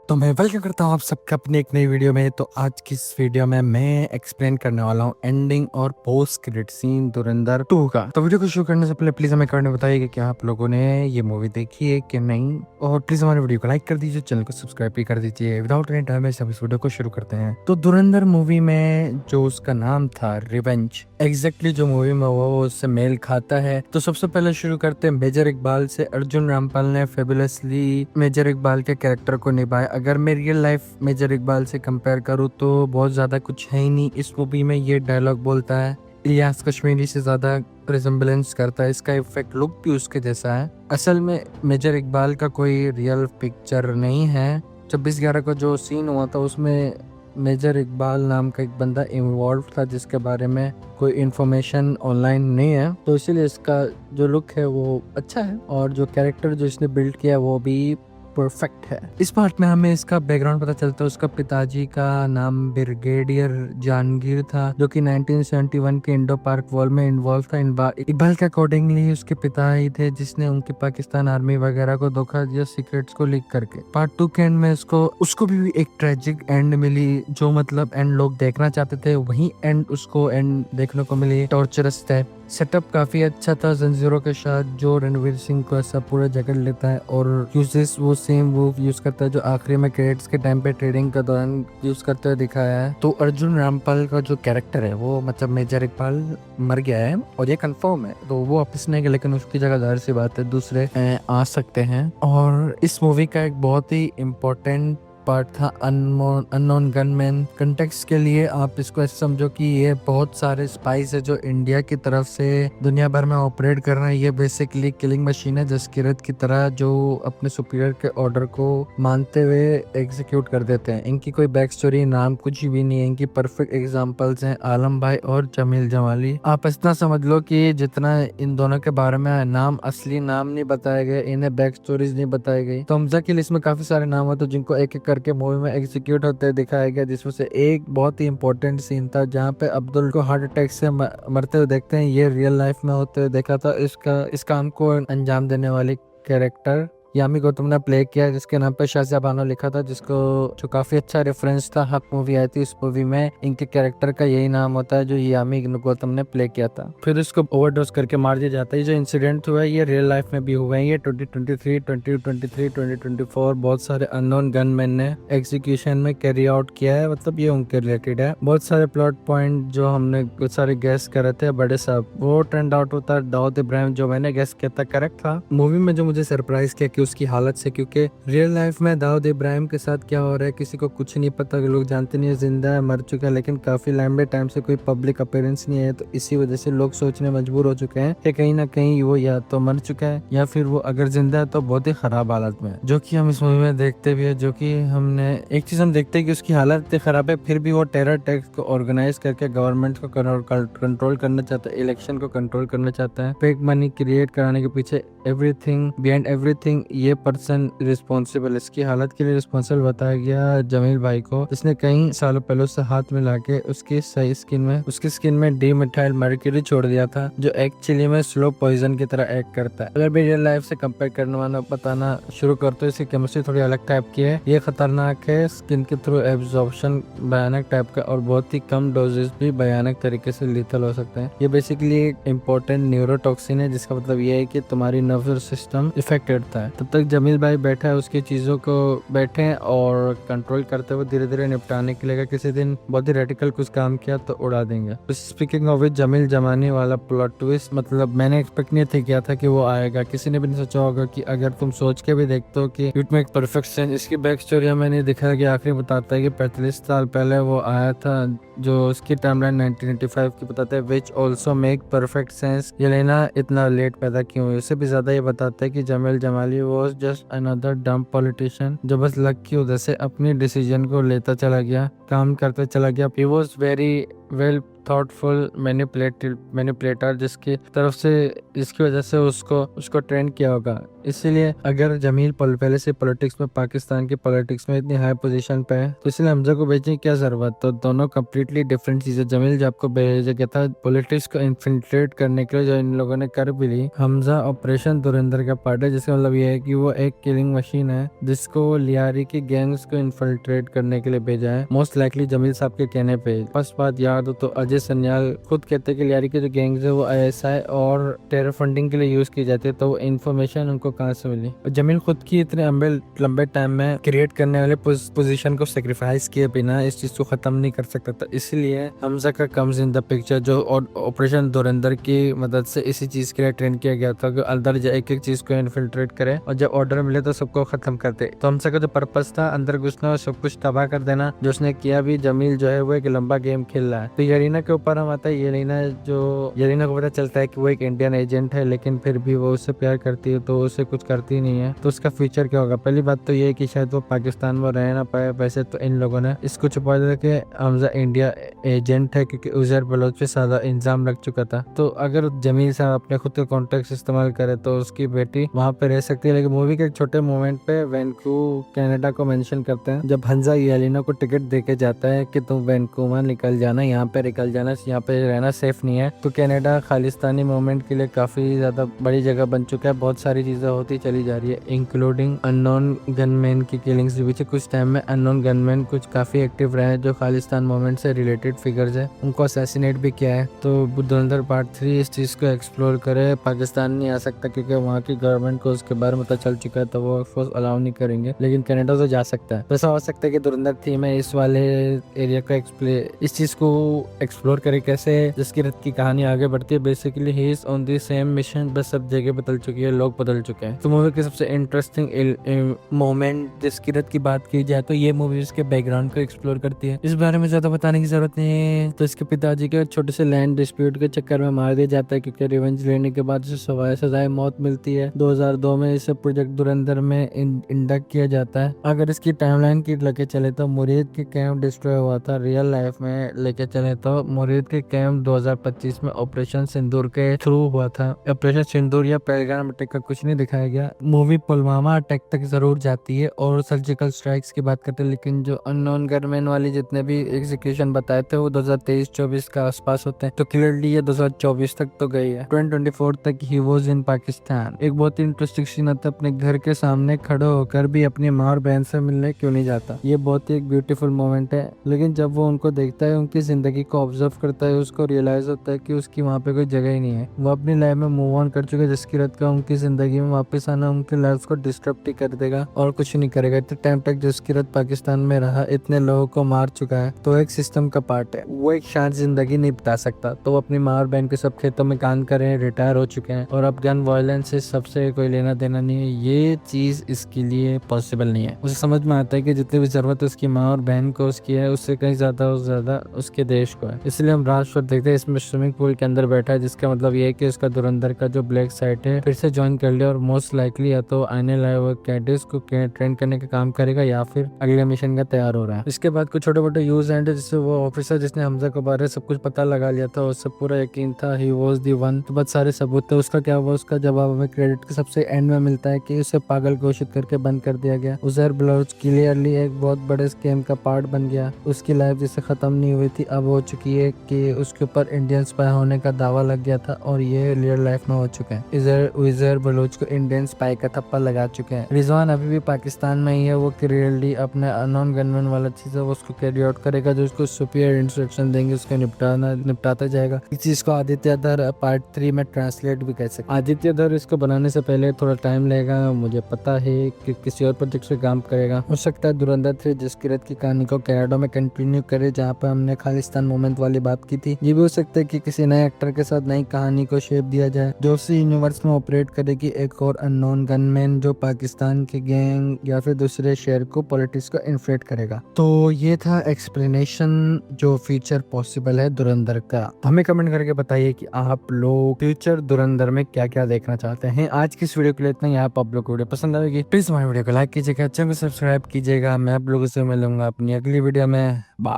तो मैं वेलकम करता हूँ आप सबका अपने एक नई वीडियो में। तो आज की इस वीडियो में मैं एक्सप्लेन करने वाला हूँ एंडिंग और पोस्ट क्रेडिट सीन धुरंधर 2 का। तो वीडियो को शुरू करने से पहले प्लीज हमें कमेंट में बताइए कि क्या आप लोगों ने ये मूवी देखी है कि नहीं, और प्लीज हमारे वीडियो को लाइक कर दीजिए, चैनल को सब्सक्राइब भी कर दीजिए। विदाउट एनी टाइम वेस्ट इस वीडियो को शुरू करते हैं। तो धुरंधर मूवी में जो उसका नाम था रिवेंज, एग्जैक्टली जो मूवी में वो उससे मेल खाता है। तो सबसे पहले शुरू करते हैं मेजर इकबाल से। अर्जुन रामपाल ने फेबुलसली मेजर इकबाल के कैरेक्टर को निभाया। अगर मैं रियल लाइफ मेजर इकबाल से कंपेयर करूँ तो बहुत ज्यादा कुछ है ही नहीं। इस मूवी में ये डायलॉग बोलता है, इलियास कश्मीरी से ज्यादा रिजेम्बलेंस करता है। इसका इफेक्ट लुक भी उसके जैसा है। असल में मेजर इकबाल का कोई रियल पिक्चर नहीं है। 26/11 को जो सीन हुआ था उसमें मेजर इकबाल नाम का एक बंदा इन्वॉल्व था जिसके बारे में कोई इन्फॉर्मेशन ऑनलाइन नहीं है। तो इसीलिए इसका जो लुक है वो अच्छा है और जो कैरेक्टर जो इसने बिल्ड किया वो भी परफेक्ट है। इस पार्ट में हमें इसका बैकग्राउंड पता चलता है। उसका पिताजी का नाम ब्रिगेडियर जहांगीर था जो कि 1971 के इंडो पाक वॉर में इन्वॉल्व था। इकबाल के अकॉर्डिंगली उसके पिता ही थे जिसने उनके पाकिस्तान आर्मी वगैरह को धोखा दिया सीक्रेट्स को लीक करके। पार्ट 2 के एंड में उसको भी एक ट्रेजिक एंड मिली। जो मतलब एंड लोग देखना चाहते थे वही एंड उसको एंड देखने को मिली, टॉर्चरस टाइप। सेटअप काफी अच्छा था जंजीरों के साथ जो रणवीर सिंह को ऐसा पूरा जकड़ लेता है और यूजेस वो सेम मूव यूज करता है जो आखिरी में क्रेडिट्स के टाइम पे ट्रेडिंग के दौरान यूज करते हुए दिखाया है। तो अर्जुन रामपाल का जो कैरेक्टर है वो मतलब मेजर इकबाल मर गया है और ये कंफर्म है। तो वो वापस नहीं गया लेकिन उसकी जगह जाहिर सी बात है दूसरे आ सकते हैं। और इस मूवी का एक बहुत ही इम्पोर्टेंट पार्ट था अननोन गनमैन। कंटेक्स्ट के लिए आप इसको ऐसे समझो कि ये बहुत सारे स्पाइस है जो इंडिया की तरफ से दुनिया भर में ऑपरेट कर रहे हैं। ये बेसिकली किलिंग मशीन है जसकिरत की तरह जो अपने सुपीरियर के ऑर्डर को मानते हुए एग्जीक्यूट कर देते हैं। इनकी कोई बैक स्टोरी नाम कुछ भी नहीं है। इनकी परफेक्ट एग्जाम्पल्स हैं आलम भाई और जमील जमाली। आप इतना समझ लो कि जितना इन दोनों के बारे में नाम असली नाम नहीं बताए गए, इन्हें बैक स्टोरीज नहीं बताई गई। तो हमजा की लिस्ट में काफी सारे नाम होते जिनको एक एक करके मूवी में एग्जीक्यूट होते दिखाया गया, जिसमें से एक बहुत ही इंपॉर्टेंट सीन था जहाँ पे अब्दुल को हार्ट अटैक से मरते हुए देखते हैं। ये रियल लाइफ में होते हुए देखा था। इस काम को अंजाम देने वाली कैरेक्टर यामी गौतम ने प्ले किया जिसके नाम पे शाहज़ां बानो लिखा था, जिसको जो काफी अच्छा रेफरेंस था। हक मूवी आई थी, इस मूवी में इनके कैरेक्टर का यही नाम होता है जो यामी गौतम ने प्ले किया था। फिर इसको ओवरडोज करके मार दिया जाता है। जो इंसिडेंट हुआ है ये रियल लाइफ में भी हुए हैं। ये 2023, 2023, 2024 बहुत सारे अननोन गनमैन ने एग्जीक्यूशन में कैरी आउट किया है। मतलब ये उनके रिलेटेड है। बहुत सारे प्लॉट पॉइंट जो हमने कुछ सारे गैस करे थे बड़े साहब वो टर्न आउट होता है दाऊद इब्राहिम जो मैंने गैस किया था करेक्ट था। मूवी में जो मुझे सरप्राइज किया कि उसकी हालत से, क्योंकि रियल लाइफ में दाऊद इब्राहिम के साथ क्या हो रहा है किसी को कुछ नहीं पता। लोग जानते नहीं है जिंदा है मर चुका है, लेकिन काफी लंबे टाइम से कोई पब्लिक अपीयरेंस नहीं है। तो इसी वजह से लोग सोचने मजबूर हो चुके हैं कि कहीं ना कहीं वो या तो मर चुका है या फिर वो अगर जिंदा है तो बहुत ही खराब हालत में है, जो कि हम इस मूवी में देखते भी है। जो कि हमने एक चीज हम देखते हैं कि उसकी हालत इतनी खराब है फिर भी वो टेरर अटैक्स को ऑर्गेनाइज करके गवर्नमेंट को कंट्रोल करना चाहता है, इलेक्शन को कंट्रोल करना चाहता है। फेक मनी क्रिएट कराने के पीछे एवरीथिंग बिहाइंड एवरीथिंग ये पर्सन रिस्पॉन्सिबल। इसकी हालत के लिए रिस्पॉन्सिबल बताया गया जमील भाई को, जिसने कई सालों पहले उससे हाथ मिला के उसकी स्किन में डी मिथाइल मर्क्यूरी छोड़ दिया था जो एक्चुअली में स्लो पॉइजन की तरह एक्ट करता है। अगर भी रियल लाइफ से कंपेयर करने वाला बताना शुरू कर तो इसकी केमिस्ट्री थोड़ी अलग टाइप की है। ये खतरनाक है, स्किन के थ्रू एब्जॉर्प्शन भयानक टाइप का और बहुत ही कम डोजेस भी भयानक तरीके से लीथल हो सकते हैं। ये बेसिकली एक इम्पोर्टेंट न्यूरोटॉक्सिन है जिसका मतलब ये है कि तुम्हारी नर्वस सिस्टम इफेक्टेड था। तब तक जमील भाई बैठा है उसकी चीजों को बैठे और कंट्रोल करते हुए धीरे धीरे निपटाने के लिए किसी दिन बहुत ही रेडिकल कुछ काम किया तो उड़ा देंगे। स्पीकिंग ऑफ जमील जमानी वाला प्लॉट ट्विस्ट मतलब मैंने एक्सपेक्ट नहीं किया था कि वो आएगा। किसी ने भी नहीं सोचा होगा कि अगर तुम सोच के भी देखते हो कि इट मेक परफेक्ट सेंस। इसकी बैक स्टोरी मैंने दिखाया कि आखिरी बताता है कि 45 साल पहले वो आया था, जो उसकी टाइमलाइन 1985 की बताता है, which also make perfect sense. ये लेना इतना लेट पैदा क्यों हुई। उससे भी ज्यादा ये बताता है कि Jameel Jamali was just another dumb politician जो बस लक की वजह से अपनी डिसीजन को लेता चला गया, काम करता चला गया। He was very well thoughtful manipulator जिसकी वजह से उसको ट्रेन किया होगा। इसीलिए अगर जमील पहले से पॉलिटिक्स में, पाकिस्तान की पॉलिटिक्स में इतनी हाई पोजीशन पे है, तो इसलिए हमजा को भेजने की क्या जरूरत। तो दोनों कम्प्लीटली डिफरेंट चीजें। जमील जब आपको भेजा गया था पॉलिटिक्स को इन्फिल्ट्रेट करने के लिए, जो इन लोगों ने कर भी ली। हमजा ऑपरेशन धुरंधर का पार्ट है, जिसका मतलब ये है कि वो एक किलिंग मशीन है जिसको लियारी की गैंग्स को इन्फिल्ट्रेट करने के लिए भेजा है, मोस्ट लाइकली जमील साहब के कहने पे। फर्स्ट बात याद हो तो अजय सन्याल खुद कहते हैं कि लियारी के जो गैंग्स है वो ISI और टेरर फंडिंग के लिए यूज की जाती है, तो वो इन्फॉर्मेशन उनको कहाँ से मिली। और जमील खुद की इतने लंबे टाइम में क्रिएट करने वाले पोजीशन को सेक्रीफाइस किए बिना इस चीज को खत्म नहीं कर सकता था, इसलिए हमजा का कम्स इन द पिक्चर, जो ऑपरेशन धुरंधर की मदद से इसी चीज के लिए ट्रेन किया गया था कि अंदर एक एक चीज को इन्फिल्ट्रेट करे और जब ऑर्डर मिले तो सबको खत्म कर दे। तो हमजा का जो पर्पस था अंदर घुसना और सब कुछ तबाह कर देना, जो उसने किया भी। जमील जो है वो एक लंबा गेम खेल रहा है। तो यरीना के ऊपर हम आता है। यरीना को पता चलता है कि वो एक इंडियन एजेंट है, लेकिन फिर भी वो उससे प्यार करती है, तो उसे कुछ करती नहीं है। तो उसका फ्यूचर क्या होगा। पहली बात तो ये है कि शायद वो पाकिस्तान में रह ना पाए। वैसे तो इन लोगों ने इसको छुपा दिया कि हमजा इंडिया एजेंट है, क्योंकि उजैर बलोच पे सारा इंजाम लग चुका था। तो अगर जमील साहब अपने खुद के कॉन्टेक्ट इस्तेमाल करे तो उसकी बेटी वहाँ पे रह सकती है। लेकिन मूवी के एक छोटे मोमेंट पे वैनकूवर कनाडा को मेंशन करते हैं, जब हमजा येलिना को टिकट देके जाता है कि तुम वैनकूवर निकल जाना, यहाँ पे निकल जाना, यहाँ पे रहना सेफ नहीं है। तो कनाडा खालिस्तानी मूवमेंट के लिए काफी ज्यादा बड़ी जगह बन चुका है। बहुत सारी चीजें होती चली जा रही है, इंक्लूडिंग अननोन गनमैन की किलिंग्स भी। कुछ टाइम में अननोन गनमैन कुछ काफी एक्टिव रहे जो खालिस्तान मूवमेंट से रिलेटेड फिगर्स है, उनको असैसिनेट भी किया है। तो धुरंधर पार्ट 3 इस चीज को एक्सप्लोर करे। पाकिस्तान नहीं आ सकता क्योंकि वहाँ की गवर्नमेंट को उसके बारे में पता चल चुका है, तो वो ऑफकोर्स अलाउ नहीं करेंगे, लेकिन कनाडा तो जा सकता है। ऐसा हो सकता है कि धुरंधर थीम है इस वाले एरिया का इस चीज को एक्सप्लोर करे कैसे जिसकी रथ की कहानी आगे बढ़ती है। Basically he is on the same mission, बस सब जगह बदल चुकी है, लोग बदल चुके हैं। तो मूवी की सबसे इंटरेस्टिंग मोमेंट जिसकी रथ की बात की जाए तो ये मूवी इसके बैकग्राउंड को एक्सप्लोर करती है। इस बारे में ज्यादा बताने की जरूरत नहीं है। तो इसके पिताजी के छोटे से लैंड डिस्प्यूट के चक्कर में मार दिया जाता है, क्योंकि रिवेंज लेने के बाद इसे सजाए मौत मिलती है। 2002 में इसे प्रोजेक्ट धुरंधर में इंडक्ट किया जाता है। अगर इसकी टाइमलाइन की लेके चले तो मुरीद के कैंप डिस्ट्रॉय हुआ था। रियल लाइफ में लेके चले तो मुरीद के कैंप 2025 में ऑपरेशन सिंदूर के थ्रू हुआ था। ऑपरेशन सिंदूर या पहलगाम अटैक का कुछ नहीं दिखाया गया। मूवी पुलवामा अटैक तक जरूर जाती है और सर्जिकल स्ट्राइक्स की बात करते हैं, लेकिन जो अननोन गनमैन वाली जितने भी एग्जीक्यूशन बताए थे वो 2023-24 का आसपास होते हैं। तो क्लियरली ये 2024 तक तो गई है। 2024 तक ही वॉज इन पाकिस्तान। एक बहुत ही इंटरेस्टिंग सीन आता है, अपने घर के सामने खड़े होकर भी अपनी माँ और बहन से मिलने क्यों नहीं जाता। ये बहुत ही एक ब्यूटीफुल मोमेंट है। लेकिन जब वो उनको देखता है, उनकी जिंदगी को ऑब्जर्व करता है, उसको रियलाइज होता है कि उसकी वहाँ पे कोई जगह ही नहीं है। वो अपनी लाइफ में मूव ऑन कर चुके हैं, जिसकी रत का उनकी जिंदगी में वापस आना उनकी लाइफ को डिस्टर्ब ही कर देगा और कुछ नहीं करेगा। इतने टाइम तक जिसकी रत पाकिस्तान में रहा, इतने लोगों को मार चुका है, तो एक सिस्टम का पार्ट है। वो एक शांत जिंदगी नहीं बिता सकता, तो वो अपनी माँ और बहन के सब खेतों में काम कर रहे हैं, रिटायर हो चुके हैं और अब गन वायलेंस से सबसे कोई लेना देना नहीं है। ये चीज इसके लिए पॉसिबल नहीं है। उसे समझ में आता है कि जितनी भी जरूरत है उसकी माँ और बहन को उसकी है, उससे कहीं ज्यादा उसके देश को है। इसलिए हम राजपुर देखते हैं इसमें स्विमिंग पूल के अंदर बैठा है, जिसका मतलब ये है कि उसका धुरंधर का जो ब्लैक साइट है फिर से ज्वाइन कर लिया और मोस्ट लाइकली या तो आने लाए कैडेट्स को ट्रेन करने का काम करेगा या फिर अगले मिशन का तैयार हो रहा है। इसके बाद कुछ छोटे मोटे यूज एंड जिससे वो ऑफिसर जिसने हमजा के बारे में सब कुछ पता लगा लिया था, उससे पूरा यकीन था ही वाज द वन। तो बहुत सारे सबूत थे। उसका क्या हुआ, उसका जवाब हमें क्रेडिट के सबसे एंड में मिलता है कि उसे पागल घोषित करके बंद कर दिया गया। उजैर बलोच क्लियरली एक बहुत बड़े स्कैम का पार्ट बन गया। उसकी लाइफ जिससे खत्म नहीं हुई थी अब हो चुकी है कि उसके ऊपर इंडियन स्पाई होने का दावा लग गया था और ये रियल लाइफ में हो चुका है। उजैर बलोच को इंडियन स्पाई का थप्पा लगा चुके हैं। रिजवान अभी भी पाकिस्तान में ही है। वो क्लियरली अपने अननोन गनमैन वाला चीज है वो उसको कैरी आउट करेगा, जो उसको सुपीरियर इंस्ट्रक्शन देंगे उसको निपटाता जाएगा। इस चीज को आदित्य धर पार्ट 3 में ट्रांसलेट भी कर सकते। आदित्य धर इसको बनाने से पहले थोड़ा टाइम लगेगा, मुझे पता है कि किसी और प्रोजेक्ट पे काम करेगा। हो सकता है धुरंधर 3 जिसकी रत की कहानी को कनाडा में कंटिन्यू करे, जहाँ पे हमने खालिस्तान मोमेंट वाली बात की थी। ये भी हो सकता है कि किसी नए एक्टर के साथ नई कहानी को शेप दिया जाए जो उसी यूनिवर्स में ऑपरेट करेगी। एक और अननोन गनमैन जो पाकिस्तान के गैंग या फिर दूसरे शहर को पॉलिटिक्स को इन्फ्लेट करेगा। तो ये था एक्सप्लेनेशन जो फ्यूचर पॉसिबल है धुरंधर का। हमें कमेंट करके बताइए कि आप लोग फ्यूचर धुरंधर में क्या क्या देखना चाहते हैं। आज की इस वीडियो के लिए इतना ही। आप लोग को वीडियो पसंद आएगी प्लीज हमारे वीडियो को लाइक कीजिएगा, चैनल को सब्सक्राइब कीजिएगा। मैं आप लोगों से मिलूंगा अपनी अगली वीडियो में। बाय।